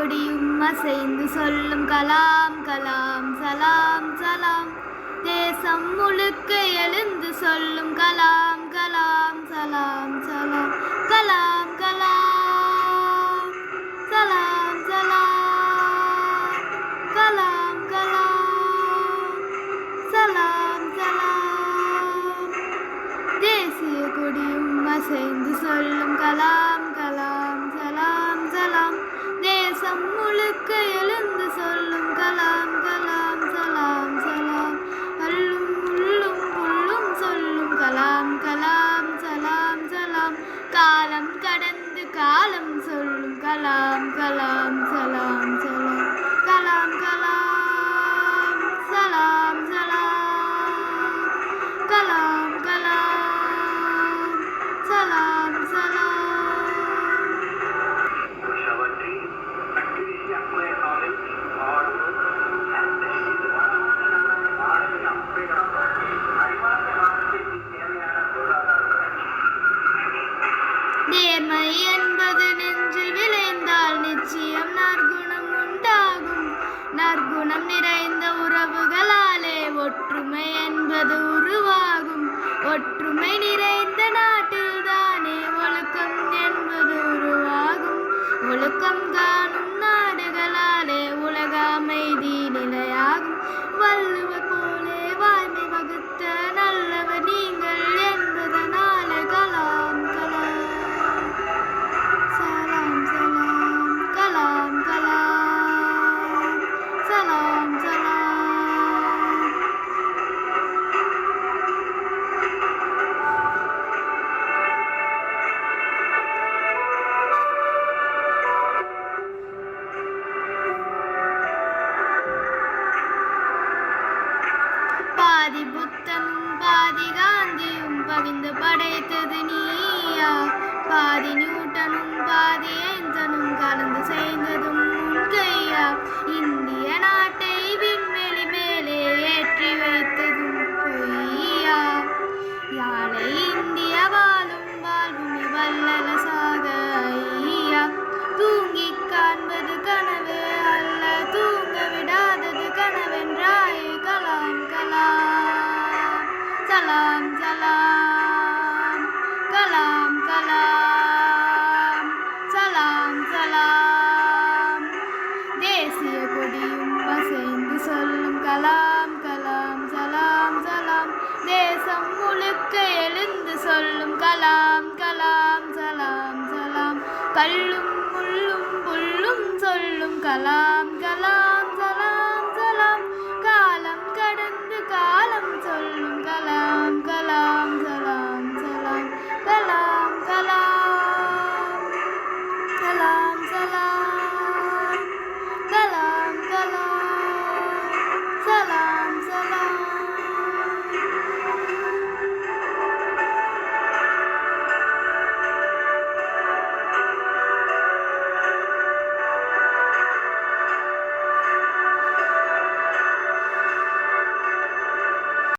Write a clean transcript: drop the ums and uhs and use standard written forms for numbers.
கொடியும் அசைந்து சொல்லும் கலாம் கலாம் சலாம் சலாம். தேசம் முழுக்க எழுந்து சொல்லும் கலாம் கலாம் சலாம் சலாம். கலாம் கலாம் சலாம் சலாம். கலாம் கலாம் சலாம் சலாம். தேசிய கொடியும் அசைந்து சொல்லும் கலாம் கலாம் சலாம் சலாம். தேசம் முழுக்க எழுந்து சொல்லும் கலாம் கலாம் சலாம் சலாம். அல்லும் உள்ளும் புல்லும் சொல்லும் கலாம் கலாம் சலாம் சலாம். காலம் கடந்து காலம் சொல்லும் கலாம் கலாம் சலாம் சலாம். கலாம் கலாம் சலாம் சலாம். கலாம் கலாம் சலாம் சலாம். நேர்மை என்பது நெஞ்சில் விளைந்தால் நிச்சயம் நற்குணம் உண்டாகும். நற்குணம் நிறைந்த உறவுகளாலே ஒற்றுமை என்பது உருவாகும். ஒற்றுமை நிறைந்த நாட்டில் தானே ஒழுக்கம் என்பது உருவாகும். ஒழுக்கம் காணும் நாடுகளாலே உலக அமைதி நிலையாகும். வள்ளுவர் போலே வாய்மை வகுத்த நல்லவர் நீங்கள் என்பதனாலே கலாம் கலாம் சலாம் சலாம். கலாம் கலாம் சலாம் சலாம். பாதி புத்தனும் பாதி காந்தியும் பகிர்ந்து படைத்தது நீயா. பாதி நியூட்டனும் பாதி ஏஞ்சனும் கலந்து செய்ததும் உன் கையா. இந்திய நாட்டை விண்வெளி மேலே ஏற்றி வைத்ததும் பொய்யா. யாழை இந்திய வாழும் வாழ்வுமி வல்லரசாக ஐயா. தூங்கிக் காண்பது கனவு அல்ல தூங்க விடாதது கனவென்றாயே. கலாம் கலாம் சலாம் சலாம். கலாம் கலாம் சலாம் சலாம். தேசிய கொடியும் அசைந்து சொல்லும் கலாம் கலாம் சலாம் சலாம். தேசம் முழுக்க எழுந்து சொல்லும் கலாம் கலாம் சலாம் சலாம். கல்லும் முள்ளும் புல்லும் சொல்லும் கலாம் கலாம்